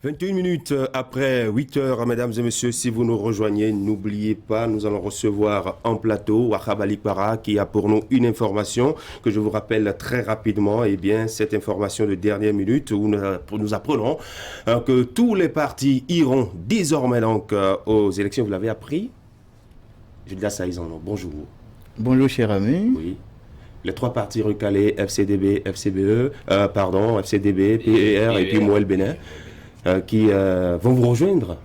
21 minutes après 8 heures, mesdames et messieurs, si vous nous rejoignez, n'oubliez pas, nous allons recevoir en plateau Wahab Ali Para qui a pour nous une information que je vous rappelle très rapidement. Eh bien, cette information de dernière minute où nous apprenons que tous les partis iront désormais donc aux élections. Vous l'avez appris? Julia Saïzan, bonjour. Bonjour, cher ami. Oui. Les trois partis recalés, FCDB, FCDB, PER et puis Mouel Bénin, qui vont vous rejoindre.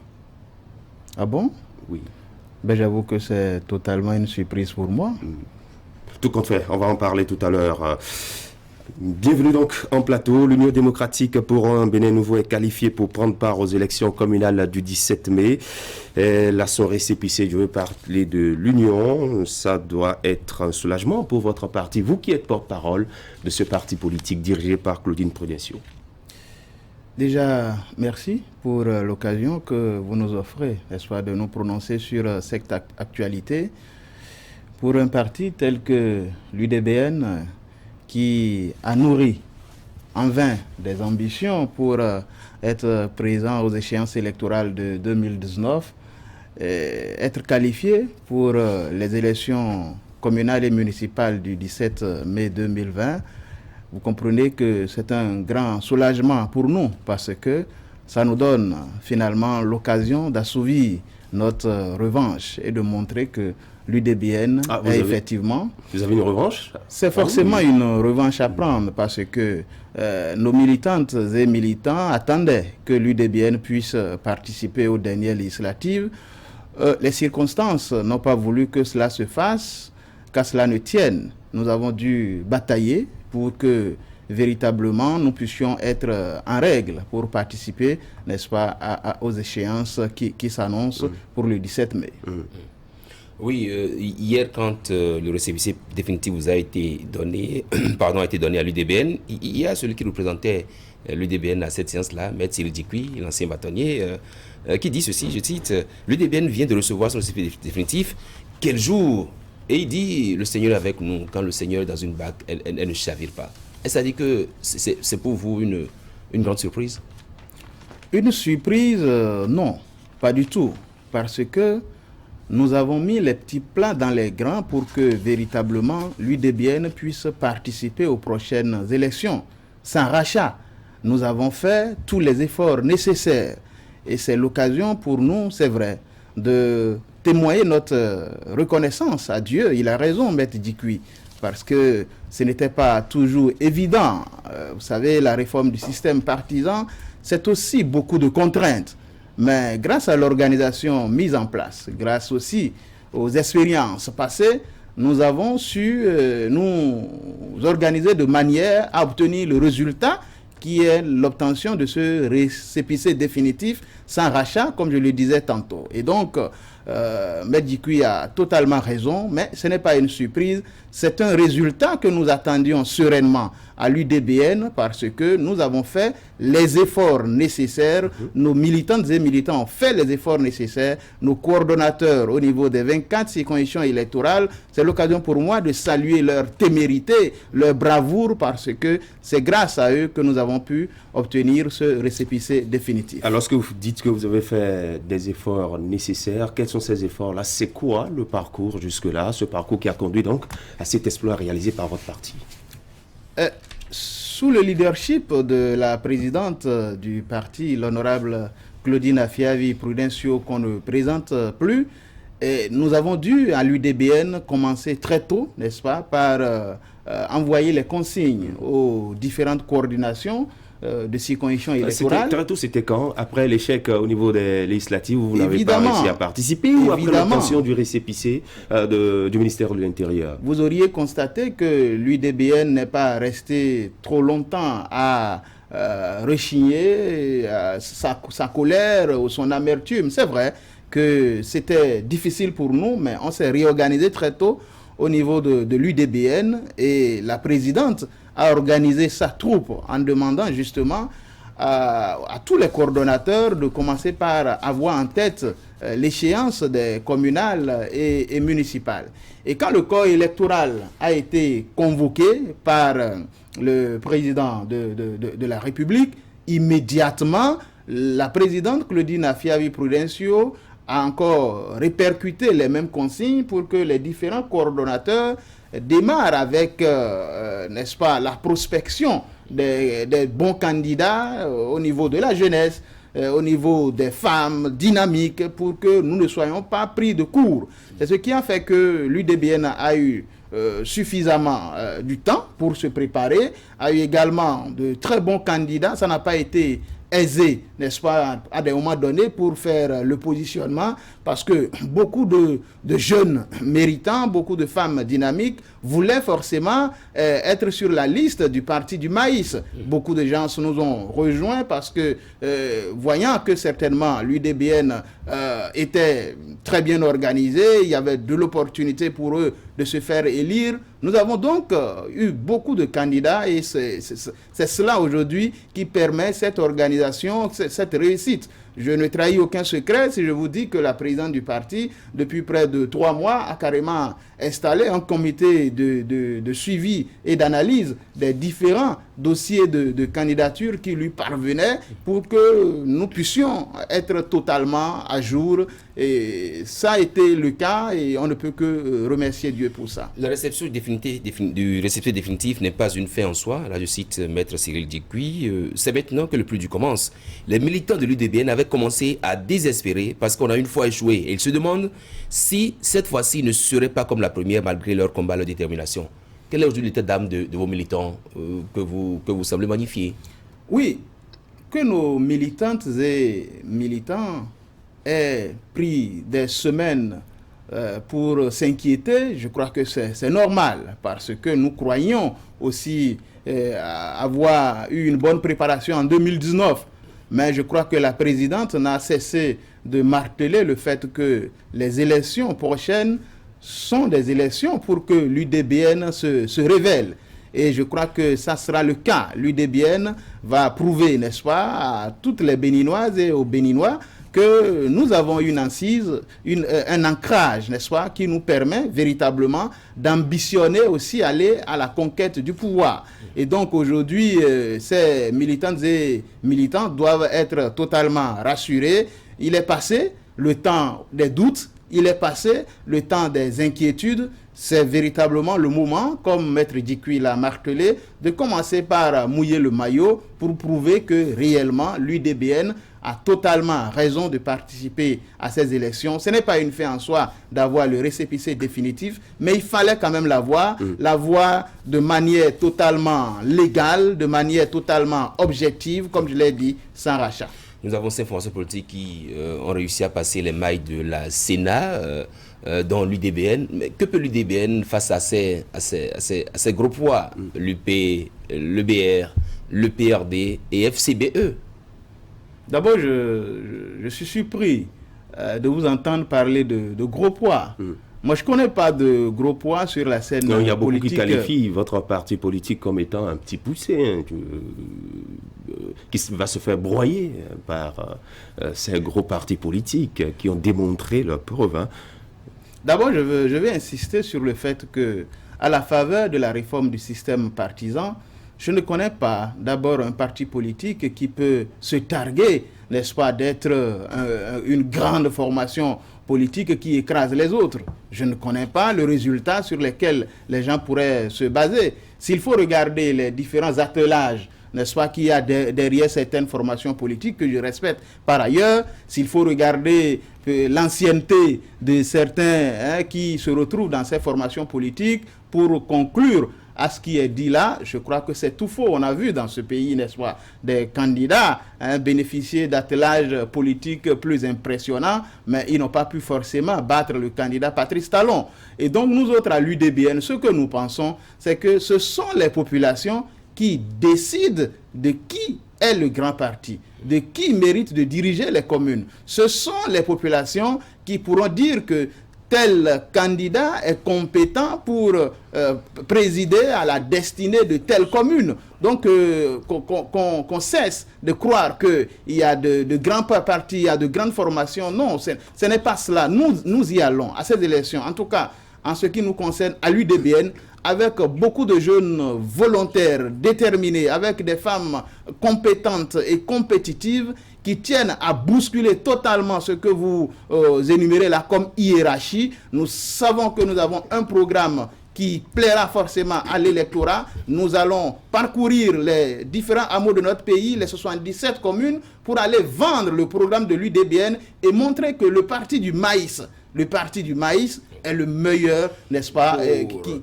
Ah bon? Oui. Ben, j'avoue que c'est totalement une surprise pour moi. Tout compte fait, on va en parler tout à l'heure. Bienvenue donc en plateau. L'Union démocratique pour un Bénin nouveau est qualifiée pour prendre part aux élections communales du 17 mai. Elle a son récépissé. Je veux parler de l'Union. Ça doit être un soulagement pour votre parti. Vous qui êtes porte-parole de ce parti politique dirigé par Claudine Prudencio. Déjà, merci pour l'occasion que vous nous offrez, n'est-ce pas, de nous prononcer sur cette actualité. Pour un parti tel que l'UDBN, qui a nourri en vain des ambitions pour être présent aux échéances électorales de 2019, être qualifié pour les élections communales et municipales du 17 mai 2020, vous comprenez que c'est un grand soulagement pour nous parce que ça nous donne finalement l'occasion d'assouvir notre revanche et de montrer que l'UDBN est effectivement... Vous avez une revanche? C'est forcément une revanche à prendre parce que nos militantes et militants attendaient que l'UDBN puisse participer aux dernières législatives. Les circonstances n'ont pas voulu que cela se fasse, qu'à cela ne tienne. Nous avons dû batailler pour que véritablement nous puissions être en règle pour participer, n'est-ce pas, aux échéances qui s'annoncent pour le 17 mai. Oui, hier, quand le récépissé définitif vous a été donné, a été donné à l'UDBN, il y a celui qui représentait l'UDBN à cette séance-là, M. Cyril Dikwi, l'ancien bâtonnier, qui dit ceci, je cite, l'UDBN vient de recevoir son récépissé définitif, quel jour? Et il dit, le Seigneur est avec nous, quand le Seigneur est dans une barque, elle ne chavire pas. Et ça dit que c'est pour vous une grande surprise? Une surprise, non, pas du tout, parce que nous avons mis les petits plats dans les grands pour que véritablement l'UDBN puisse participer aux prochaines élections. Sans rachat, nous avons fait tous les efforts nécessaires. Et c'est l'occasion pour nous, c'est vrai, de témoigner notre reconnaissance à Dieu. Il a raison, M. Dikwi, parce que ce n'était pas toujours évident. Vous savez, la réforme du système partisan, c'est aussi beaucoup de contraintes. Mais grâce à l'organisation mise en place, grâce aussi aux expériences passées, nous avons su nous organiser de manière à obtenir le résultat qui est l'obtention de ce récépissé définitif sans rachat, comme je le disais tantôt. Et donc, M. Dikwi a totalement raison, mais ce n'est pas une surprise. C'est un résultat que nous attendions sereinement à l'UDBN parce que nous avons fait les efforts nécessaires. Nos militantes et militants ont fait les efforts nécessaires. Nos coordonnateurs au niveau des 24 circonscriptions électorales, c'est l'occasion pour moi de saluer leur témérité, leur bravoure parce que c'est grâce à eux que nous avons pu obtenir ce récépissé définitif. Alors, lorsque vous dites que vous avez fait des efforts nécessaires, quels sont ces efforts-là? C'est quoi le parcours jusque-là, ce parcours qui a conduit donc à cet exploit réalisé par votre parti? Sous le leadership de la présidente du parti, l'honorable Claudine Afiavi Prudencio, qu'on ne présente plus, et nous avons dû à l'UDBN commencer très tôt, n'est-ce pas, par envoyer les consignes aux différentes coordinations de circonscriptions électorales. Très tôt, c'était quand? Après l'échec au niveau des législatives, vous n'avez pas réussi à participer ou après l'obtention du récépissé du ministère de l'Intérieur? Vous auriez constaté que l'UDBN n'est pas resté trop longtemps à rechigner sa colère ou son amertume. C'est vrai que c'était difficile pour nous, mais on s'est réorganisé très tôt au niveau de l'UDBN et la présidente a organisé sa troupe en demandant justement à tous les coordonnateurs de commencer par avoir en tête l'échéance des communales et municipales. Et quand le corps électoral a été convoqué par le président de la République, immédiatement, la présidente Claudine Afiavi-Prudencio a encore répercuté les mêmes consignes pour que les différents coordonnateurs démarrent avec, n'est-ce pas, la prospection des bons candidats au niveau de la jeunesse, au niveau des femmes dynamiques, pour que nous ne soyons pas pris de court. C'est ce qui a fait que l'UDBN a eu suffisamment du temps pour se préparer, a eu également de très bons candidats. Ça n'a pas été aisé, n'est-ce pas, à des moments donnés pour faire le positionnement, parce que beaucoup de jeunes méritants, beaucoup de femmes dynamiques voulaient forcément être sur la liste du parti du maïs. Beaucoup de gens nous ont rejoints parce que, voyant que certainement l'UDBN était très bien organisé, il y avait de l'opportunité pour eux de se faire élire. Nous avons donc eu beaucoup de candidats et c'est cela aujourd'hui qui permet cette organisation, cette réussite. Je ne trahis aucun secret si je vous dis que la présidente du parti, depuis près de 3 mois, a carrément installé un comité de suivi et d'analyse des différents dossiers de candidature qui lui parvenaient pour que nous puissions être totalement à jour. Et ça a été le cas et on ne peut que remercier Dieu pour ça. La réception du récépissé définitif n'est pas une fin en soi. Là, je cite Maître Cyril Djikwi. C'est maintenant que le plus dur commence. Les militants de l'UDBN avaient commencé à désespérer parce qu'on a une fois échoué. Et ils se demandent si cette fois-ci ne serait pas comme la première malgré leur combat, leur détermination. Quel est aujourd'hui l'état d'âme de vos militants que vous semblez magnifier? Oui, que nos militantes et militants aient pris des semaines pour s'inquiéter, je crois que c'est normal, parce que nous croyons aussi avoir eu une bonne préparation en 2019. Mais je crois que la présidente n'a cessé de marteler le fait que les élections prochaines sont des élections pour que l'UDBN se révèle. Et je crois que ça sera le cas. L'UDBN va prouver, n'est-ce pas, à toutes les Béninoises et aux Béninois que nous avons une assise, un ancrage, n'est-ce pas, qui nous permet véritablement d'ambitionner aussi aller à la conquête du pouvoir. Et donc aujourd'hui, ces militantes et militants doivent être totalement rassurés. Il est passé le temps des doutes, il est passé le temps des inquiétudes. C'est véritablement le moment, comme Maître Djikwi l'a martelé, de commencer par mouiller le maillot pour prouver que réellement l'UDBN a totalement raison de participer à ces élections. Ce n'est pas une fin en soi d'avoir le récépissé définitif, mais il fallait quand même l'avoir de manière totalement légale, de manière totalement objective, comme je l'ai dit, sans rachat. Nous avons 5 formations politiques qui ont réussi à passer les mailles de la Sénat dans l'UDBN. Mais que peut l'UDBN face à ces gros poids, l'UP, l'EBR, l'EPRD et FCBE? D'abord, je suis surpris de vous entendre parler de gros poids. Moi, je ne connais pas de gros poids sur la scène politique. Il y a beaucoup qui qualifient votre parti politique comme étant un petit poussé, qui va se faire broyer par ces gros partis politiques qui ont démontré leur preuve. D'abord, je vais insister sur le fait que, à la faveur de la réforme du système partisan, je ne connais pas d'abord un parti politique qui peut se targuer, n'est-ce pas, d'être une grande formation politique qui écrase les autres. Je ne connais pas le résultat sur lequel les gens pourraient se baser. S'il faut regarder les différents attelages, n'est-ce pas, qu'il y a derrière certaines formations politiques que je respecte par ailleurs, s'il faut regarder l'ancienneté de certains qui se retrouvent dans ces formations politiques pour conclure à ce qui est dit là, je crois que c'est tout faux. On a vu dans ce pays, n'est-ce pas, des candidats bénéficier d'attelages politiques plus impressionnants, mais ils n'ont pas pu forcément battre le candidat Patrice Talon. Et donc nous autres à l'UDBN, ce que nous pensons, c'est que ce sont les populations qui décident de qui est le grand parti, de qui mérite de diriger les communes. Ce sont les populations qui pourront dire que tel candidat est compétent pour présider à la destinée de telle commune. Donc, qu'on cesse de croire qu'il y a de grands partis, il y a de grandes formations. Non, ce n'est pas cela. Nous y allons à ces élections. En tout cas, en ce qui nous concerne, à l'UDBN, avec beaucoup de jeunes volontaires, déterminés, avec des femmes compétentes et compétitives qui tiennent à bousculer totalement ce que vous énumérez là comme hiérarchie. Nous savons que nous avons un programme qui plaira forcément à l'électorat. Nous allons parcourir les différents hameaux de notre pays, les 77 communes, pour aller vendre le programme de l'UDBN et montrer que le parti du maïs est le meilleur, n'est-ce pas,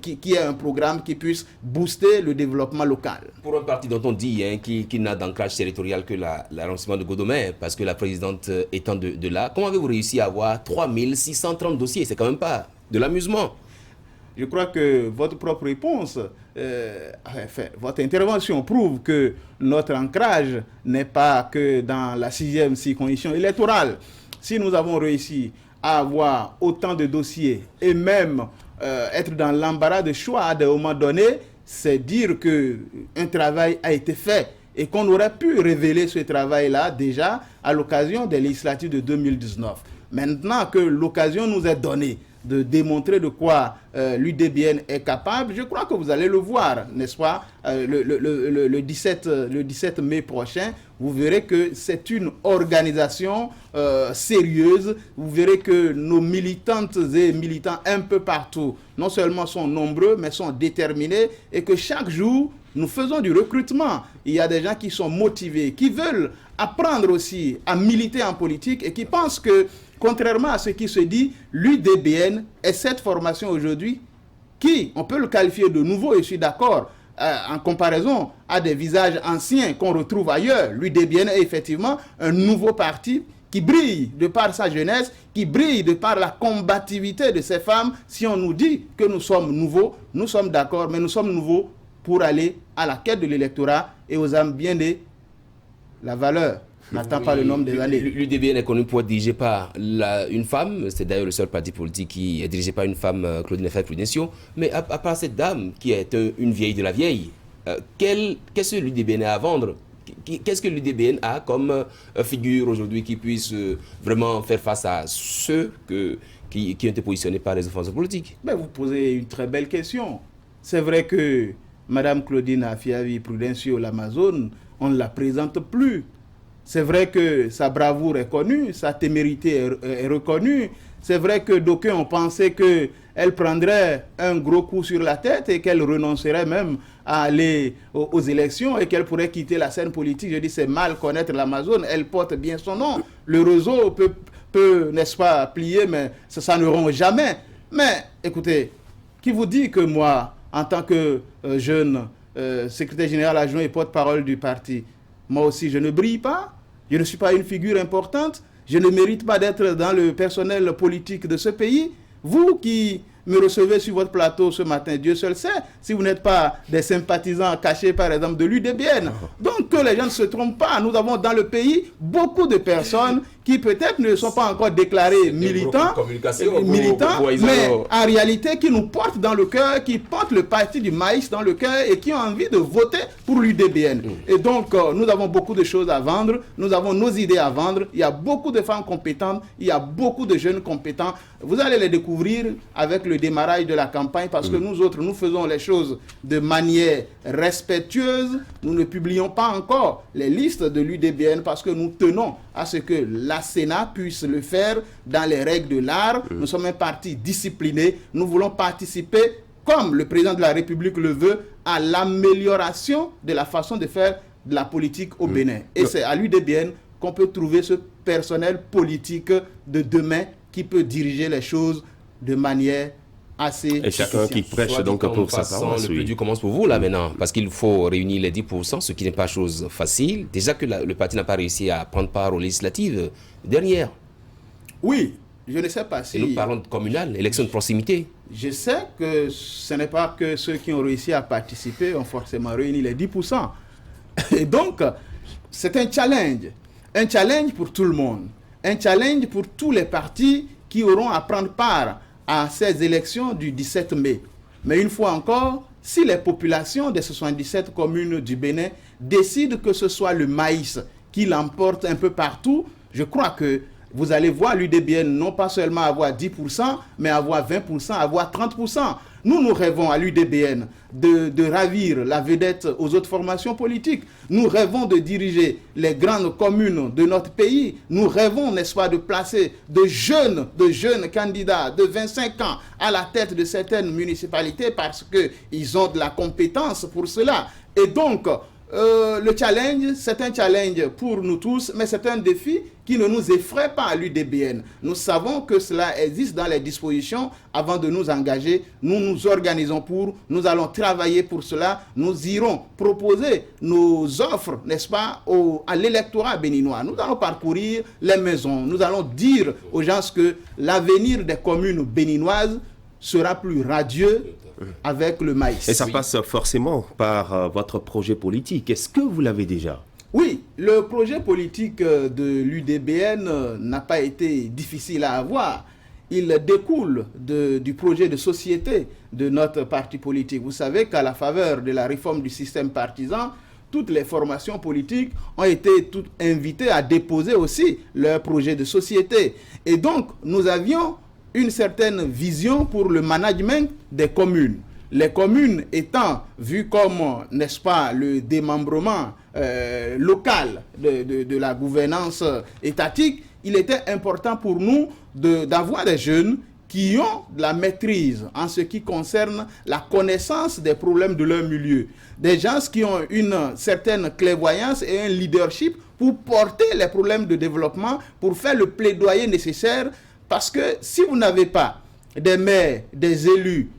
qui est un programme qui puisse booster le développement local. Pour un parti dont on dit qu'il n'a d'ancrage territorial que l'arrondissement de Godomè, parce que la présidente étant de là, comment avez-vous réussi à avoir 3630 dossiers? C'est quand même pas de l'amusement. Je crois que votre propre réponse, votre intervention prouve que notre ancrage n'est pas que dans la 6e circonscription électorale. Si nous avons réussi à avoir autant de dossiers et même être dans l'embarras de choix à des moments donnés, c'est dire qu'un travail a été fait et qu'on aurait pu révéler ce travail-là déjà à l'occasion des législatives de 2019. Maintenant que l'occasion nous est donnée de démontrer de quoi l'UDBN est capable, je crois que vous allez le voir, n'est-ce pas, le 17 mai prochain, vous verrez que c'est une organisation sérieuse, vous verrez que nos militantes et militants un peu partout, non seulement sont nombreux, mais sont déterminés, et que chaque jour, nous faisons du recrutement. Il y a des gens qui sont motivés, qui veulent apprendre aussi à militer en politique et qui pensent que, contrairement à ce qui se dit, l'UDBN est cette formation aujourd'hui qui, on peut le qualifier de nouveau, et je suis d'accord, en comparaison à des visages anciens qu'on retrouve ailleurs. L'UDBN est effectivement un nouveau parti qui brille de par sa jeunesse, qui brille de par la combativité de ces femmes. Si on nous dit que nous sommes nouveaux, nous sommes d'accord, mais nous sommes nouveaux pour aller à la quête de l'électorat et aux âmes bien nées. La valeur n'attend pas le nombre des années. L'UDBN est connu pour être dirigé par une femme. C'est d'ailleurs le seul parti politique qui est dirigé par une femme, Claudine Effaye-Prudencio. Mais à part cette dame qui est une vieille de la vieille, qu'est-ce que l'UDBN a à vendre? Qu'est-ce que l'UDBN a comme figure aujourd'hui qui puisse vraiment faire face à ceux qui ont été positionnés par les offenses politiques? Ben, vous posez une très belle question. C'est vrai que Mme Claudine Effaye-Prudencio, l'Amazone, on ne la présente plus. C'est vrai que sa bravoure est connue, sa témérité est reconnue. C'est vrai que d'aucuns ont pensé qu'elle prendrait un gros coup sur la tête et qu'elle renoncerait même à aller aux élections et qu'elle pourrait quitter la scène politique. Je dis, c'est mal connaître l'Amazone, elle porte bien son nom. Le réseau peut n'est-ce pas, plier, mais ça ne rompt jamais. Mais écoutez, qui vous dit que moi, en tant que jeune secrétaire général adjoint et porte-parole du parti, moi aussi je ne brille pas? Je ne suis pas une figure importante. Je ne mérite pas d'être dans le personnel politique de ce pays. Vous qui me recevez sur votre plateau ce matin, Dieu seul sait si vous n'êtes pas des sympathisants cachés par exemple de l'UDBN. Donc que les gens ne se trompent pas. Nous avons dans le pays beaucoup de personnes qui peut-être ne sont pas encore déclarés militants, mais en réalité qui nous portent dans le cœur, qui portent le parti du maïs dans le cœur et qui ont envie de voter pour l'UDBN. Et donc, nous avons beaucoup de choses à vendre, nous avons nos idées à vendre, il y a beaucoup de femmes compétentes, il y a beaucoup de jeunes compétents. Vous allez les découvrir avec le démarrage de la campagne parce que nous autres, nous faisons les choses de manière respectueuse. Nous ne publions pas encore les listes de l'UDBN parce que nous tenons à ce que la Sénat puisse le faire dans les règles de l'art. Nous sommes un parti discipliné. Nous voulons participer, comme le président de la République le veut, à l'amélioration de la façon de faire de la politique au Bénin. Et c'est à l'UDBN qu'on peut trouver ce personnel politique de demain qui peut diriger les choses de manière assez... Et chacun qui prêche donc pour sa paroisse. Le plus dur commence pour vous là maintenant, parce qu'il faut réunir les 10%, ce qui n'est pas chose facile. Déjà que le parti n'a pas réussi à prendre part aux législatives dernières. Oui, je ne sais pas si... Et nous parlons de communal, élection de proximité. Je sais que ce n'est pas que ceux qui ont réussi à participer ont forcément réuni les 10%. Et donc, c'est un challenge pour tout le monde, un challenge pour tous les partis qui auront à prendre part à ces élections du 17 mai. Mais une fois encore, si les populations des 77 communes du Bénin décident que ce soit le maïs qui l'emporte un peu partout, je crois que vous allez voir l'UDBN non pas seulement avoir 10%, mais avoir 20%, avoir 30%. Nous rêvons à l'UDBN de ravir la vedette aux autres formations politiques. Nous rêvons de diriger les grandes communes de notre pays. Nous rêvons, n'est-ce pas, de placer de jeunes candidats de 25 ans à la tête de certaines municipalités parce qu'ils ont de la compétence pour cela. Et donc, le challenge, c'est un challenge pour nous tous, mais c'est un défi qui ne nous effraie pas à l'UDBN. Nous savons que cela existe dans les dispositions. Avant de nous engager, nous nous organisons nous allons travailler pour cela. Nous irons proposer nos offres, n'est-ce pas, à l'électorat béninois. Nous allons parcourir les maisons. Nous allons dire aux gens que l'avenir des communes béninoises sera plus radieux avec le maïs. Et ça passe forcément par votre projet politique. Est-ce que vous l'avez déjà? Oui, le projet politique de l'UDBN n'a pas été difficile à avoir. Il découle du projet de société de notre parti politique. Vous savez qu'à la faveur de la réforme du système partisan, toutes les formations politiques ont été toutes invitées à déposer aussi leur projet de société. Et donc, nous avions une certaine vision pour le management des communes. Les communes étant vues comme, n'est-ce pas, le démembrement local de la gouvernance étatique, il était important pour nous d'avoir des jeunes qui ont de la maîtrise en ce qui concerne la connaissance des problèmes de leur milieu. Des gens qui ont une certaine clairvoyance et un leadership pour porter les problèmes de développement, pour faire le plaidoyer nécessaire. Parce que si vous n'avez pas des maires, des élus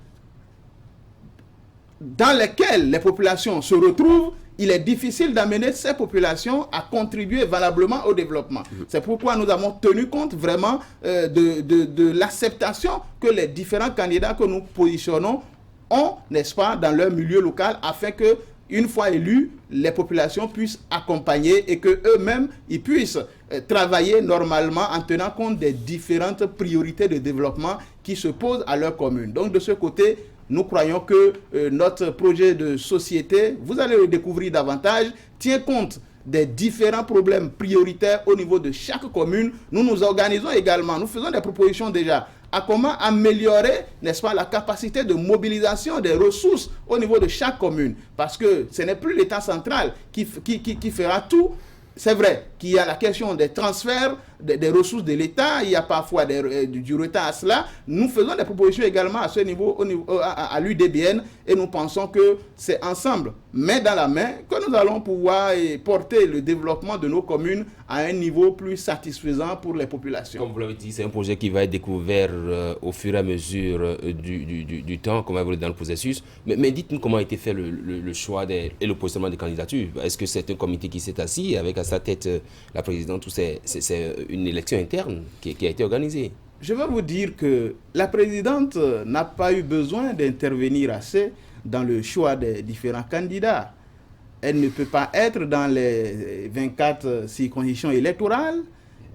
dans lesquels les populations se retrouvent, il est difficile d'amener ces populations à contribuer valablement au développement. C'est pourquoi nous avons tenu compte vraiment de l'acceptation que les différents candidats que nous positionnons ont, n'est-ce pas, dans leur milieu local, afin que, une fois élus, les populations puissent accompagner et qu'eux-mêmes, ils puissent travailler normalement en tenant compte des différentes priorités de développement qui se posent à leur commune. Donc, de ce côté, nous croyons que notre projet de société, vous allez le découvrir davantage, tient compte des différents problèmes prioritaires au niveau de chaque commune. Nous nous organisons également, nous faisons des propositions déjà à comment améliorer, n'est-ce pas, la capacité de mobilisation des ressources au niveau de chaque commune. Parce que ce n'est plus l'État central qui fera tout. C'est vrai qu'il y a la question des transferts des ressources de l'État, il y a parfois du retard à cela. Nous faisons des propositions également à ce niveau, à l'UDBN, et nous pensons que c'est ensemble, main dans la main, que nous allons pouvoir porter le développement de nos communes à un niveau plus satisfaisant pour les populations. Comme vous l'avez dit, c'est un projet qui va être découvert au fur et à mesure du temps, comme vous l'avez dans le processus. Mais dites-nous comment a été fait le choix et le positionnement des candidatures. Est-ce que c'est un comité qui s'est assis avec à sa tête la présidente ou c'est une élection interne qui a été organisée? Je veux vous dire que la présidente n'a pas eu besoin d'intervenir assez dans le choix des différents candidats. Elle ne peut pas être dans les 24 circonscriptions électorales.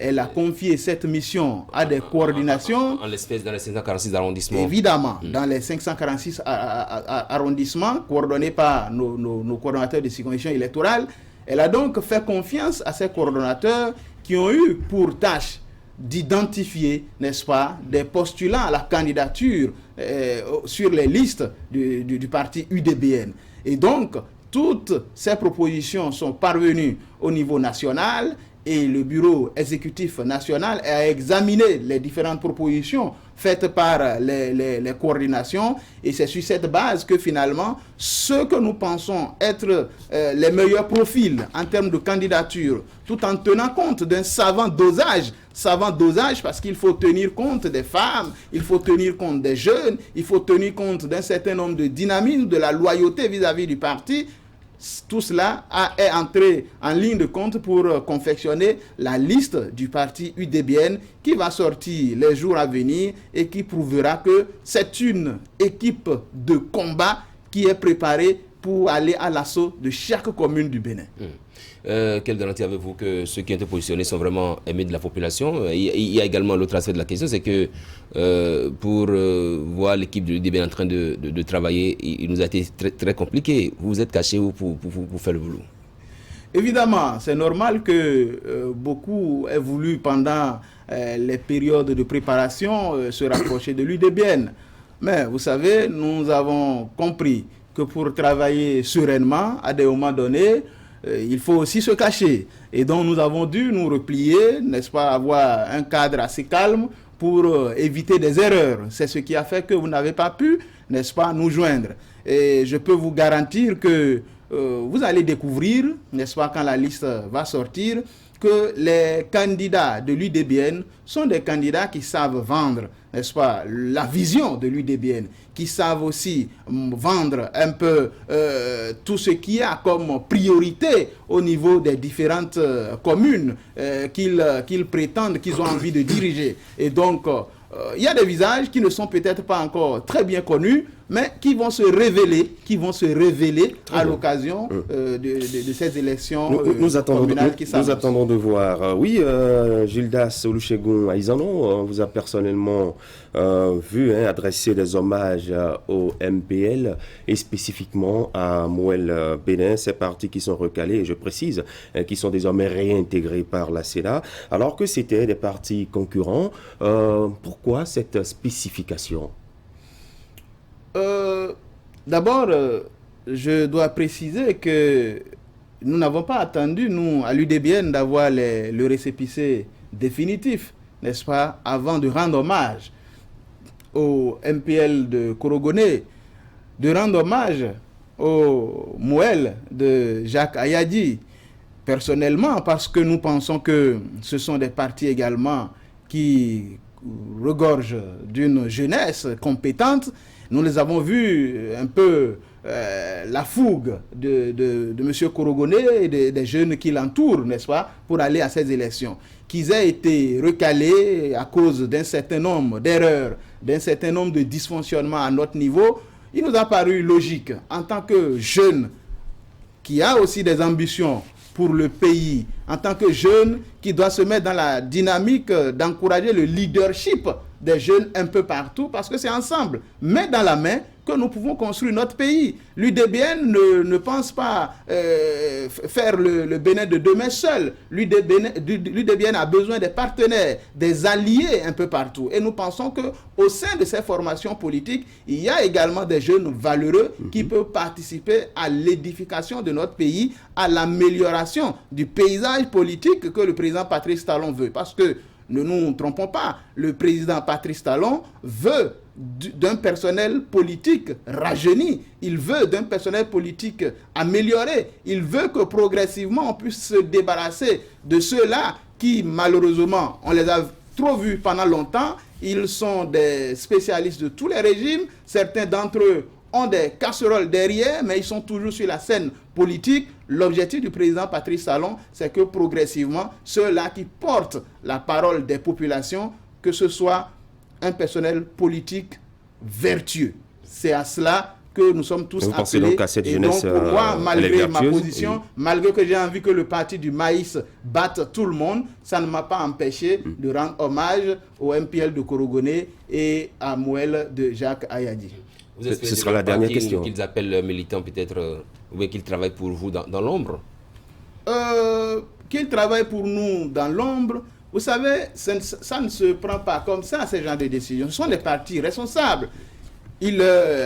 Elle a confié cette mission à des coordinations. En l'espèce dans les 546 arrondissements. Évidemment, dans les 546 arrondissements, coordonnés par nos coordonnateurs de circonscriptions électorales. Elle a donc fait confiance à ces coordonnateurs qui ont eu pour tâche d'identifier, n'est-ce pas, des postulants à la candidature sur les listes du parti UDBN. Et donc, toutes ces propositions sont parvenues au niveau national et le bureau exécutif national a examiné les différentes propositions faites par les coordinations, et c'est sur cette base que finalement, ceux que nous pensons être les meilleurs profils en termes de candidature, tout en tenant compte d'un savant dosage parce qu'il faut tenir compte des femmes, il faut tenir compte des jeunes, il faut tenir compte d'un certain nombre de dynamisme, de la loyauté vis-à-vis du parti. Tout cela est entré en ligne de compte pour confectionner la liste du parti UDBN qui va sortir les jours à venir et qui prouvera que c'est une équipe de combat qui est préparée pour aller à l'assaut de chaque commune du Bénin. Quelle garantie avez-vous que ceux qui ont été positionnés sont vraiment aimés de la population? Il y a également l'autre aspect de la question, c'est que pour voir l'équipe de l'UDBN en train de travailler, il nous a été très, très compliqué. Vous vous êtes caché où pour faire le boulot? Évidemment, c'est normal que beaucoup aient voulu pendant les périodes de préparation se rapprocher de l'UDBN. Mais vous savez, nous avons compris que pour travailler sereinement, à des moments donnés, il faut aussi se cacher. Et donc nous avons dû nous replier, n'est-ce pas, avoir un cadre assez calme pour éviter des erreurs. C'est ce qui a fait que vous n'avez pas pu, n'est-ce pas, nous joindre. Et je peux vous garantir que vous allez découvrir, n'est-ce pas, quand la liste va sortir, que les candidats de l'UDBN sont des candidats qui savent vendre, n'est-ce pas, la vision de l'UDBN, qui savent aussi vendre un peu tout ce qu'il y a comme priorité au niveau des différentes communes qu'ils prétendent qu'ils ont envie de diriger. Et donc, il y a des visages qui ne sont peut-être pas encore très bien connus, mais qui vont se révéler à l'occasion de ces élections communales qui s'annoncent. Nous attendons de voir. Oui, Gildas Olusegun Aizano, on vous a personnellement vu adresser des hommages au MPL et spécifiquement à Mouel Bénin, ces partis qui sont recalés, et je précise, qui sont désormais réintégrés par la CENA, alors que c'était des partis concurrents. Pourquoi cette spécification ? D'abord, je dois préciser que nous n'avons pas attendu, nous, à l'UDBN, d'avoir le récépissé définitif, n'est-ce pas, avant de rendre hommage au MPL de Korogoné, de rendre hommage au Mouel de Jacques Ayadi, personnellement, parce que nous pensons que ce sont des partis également qui regorgent d'une jeunesse compétente. Nous les avons vus un peu la fougue de M. Korogoné et des jeunes qui l'entourent, n'est-ce pas, pour aller à ces élections. Qu'ils aient été recalés à cause d'un certain nombre d'erreurs, d'un certain nombre de dysfonctionnements à notre niveau, il nous a paru logique, en tant que jeune qui a aussi des ambitions pour le pays, en tant que jeune qui doit se mettre dans la dynamique d'encourager le leadership des jeunes un peu partout, parce que c'est ensemble, main dans la main, que nous pouvons construire notre pays. L'UDBN ne pense pas faire le Bénin de demain seul. L'UDBN a besoin des partenaires, des alliés un peu partout. Et nous pensons qu'au sein de ces formations politiques, il y a également des jeunes valeureux qui peuvent participer à l'édification de notre pays, à l'amélioration du paysage politique que le président Patrice Talon veut. Parce que, ne nous trompons pas, le président Patrice Talon veut d'un personnel politique rajeuni, il veut d'un personnel politique amélioré, il veut que progressivement on puisse se débarrasser de ceux-là qui malheureusement, on les a trop vus pendant longtemps, ils sont des spécialistes de tous les régimes, certains d'entre eux ont des casseroles derrière, mais ils sont toujours sur la scène politique. L'objectif du président Patrice Talon, c'est que progressivement, ceux-là qui portent la parole des populations, que ce soit un personnel politique vertueux. C'est à cela que nous sommes tous appelés. Donc à cette et jeunesse, donc pour moi, malgré ma position, oui, malgré que j'ai envie que le parti du maïs batte tout le monde, ça ne m'a pas empêché de rendre hommage au MPL de Korogoné et à Mouel de Jacques Ayadi. Vous espérez Ce sera la dernière question. Qu'ils appellent militants peut-être, ou bien qu'ils travaillent pour vous dans l'ombre? Qu'ils travaillent pour nous dans l'ombre, vous savez, ça ne se prend pas comme ça, ces genres de décisions. Ce sont des partis responsables. Il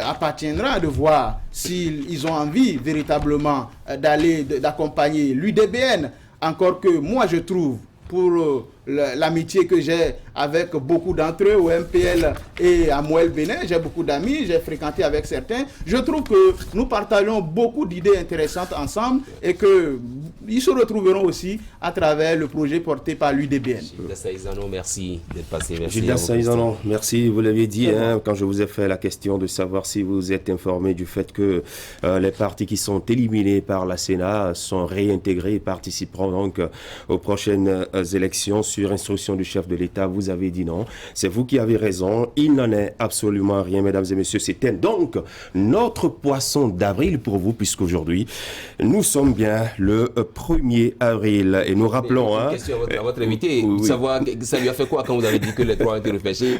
appartiendra de voir s'ils ont envie véritablement d'accompagner l'UDBN. Encore que moi, je trouve, pour l'amitié que j'ai avec beaucoup d'entre eux au MPL et à Mouel Bénin, j'ai beaucoup d'amis, j'ai fréquenté avec certains. Je trouve que nous partageons beaucoup d'idées intéressantes ensemble et qu'ils se retrouveront aussi à travers le projet porté par l'UDBN. Gildas Aizano, merci d'être passé. Gildas Aizano, merci. Vous l'aviez dit quand je vous ai fait la question de savoir si vous êtes informé du fait que les partis qui sont éliminés par la CENA sont réintégrés et participeront donc aux prochaines élections sur instruction du chef de l'État. Vous avez dit non. C'est vous qui avez raison. Il n'en est absolument rien, mesdames et messieurs. C'était donc notre poisson d'avril pour vous, puisqu'aujourd'hui, nous sommes bien le 1er avril. Et nous rappelons... Une question à votre invité. Savoir, ça lui a fait quoi quand vous avez dit que les trois ont été repêchés?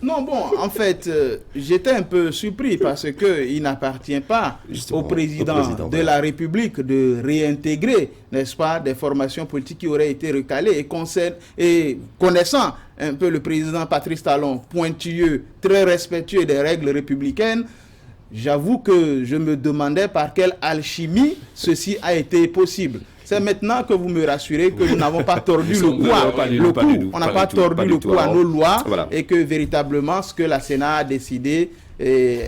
Non, bon, en fait, j'étais un peu surpris parce qu'il n'appartient pas au président de la République de réintégrer, n'est-ce pas, des formations politiques qui auraient été recalées et connaissant un peu le président Patrice Talon, pointilleux, très respectueux des règles républicaines, j'avoue que je me demandais par quelle alchimie ceci a été possible. C'est maintenant que vous me rassurez que nous n'avons pas tordu le cou. On n'a pas tordu le cou à nos lois et que véritablement ce que la Sénat a décidé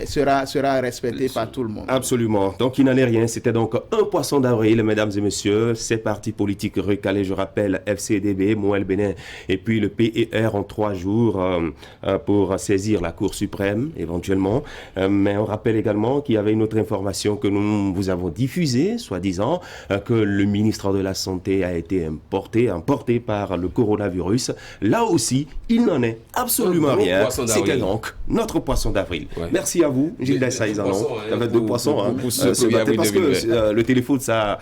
sera respecté par tout le monde. Absolument. Donc, il n'en est rien. C'était donc un poisson d'avril, mesdames et messieurs. Ces partis politiques recalés, je rappelle, FCDB, Moël Bénin et puis le PER en 3 jours pour saisir la Cour suprême, éventuellement. Mais on rappelle également qu'il y avait une autre information que nous vous avons diffusée, soi-disant, que le ministre de la Santé a été emporté par le coronavirus. Là aussi, il n'en est absolument rien. C'était donc notre poisson d'avril. Ouais. Merci à vous, Gilles Dessaïzanon. Ça fait 2 poissons ce matin parce que le téléphone, ça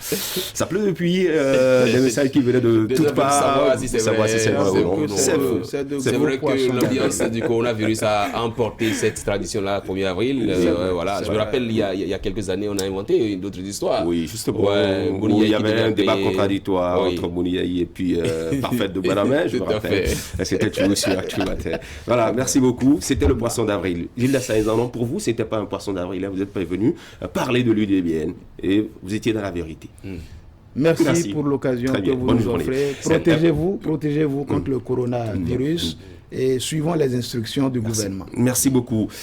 pleut depuis des messages qui venaient de toutes parts. Savoir si c'est vrai ou non. C'est vrai que l'ambiance du coronavirus a emporté cette tradition-là, 1er avril. Voilà. Je me rappelle, il y a quelques années, on a inventé d'autres histoires. Oui, justement. Il y avait un débat contradictoire entre Bouniaï et puis Parfait de Bonamé, je me rappelle. C'était toujours sur Actumatin. Voilà, merci beaucoup. C'était le poisson d'avril. Gilles Dessaïzanon, pour vous, c'était pas un poisson d'avril. Vous êtes prévenu parler de l'UDBN et vous étiez dans la vérité. Merci pour l'occasion que vous nous offrez. Protégez-vous contre le coronavirus et suivons les instructions du gouvernement. Merci beaucoup.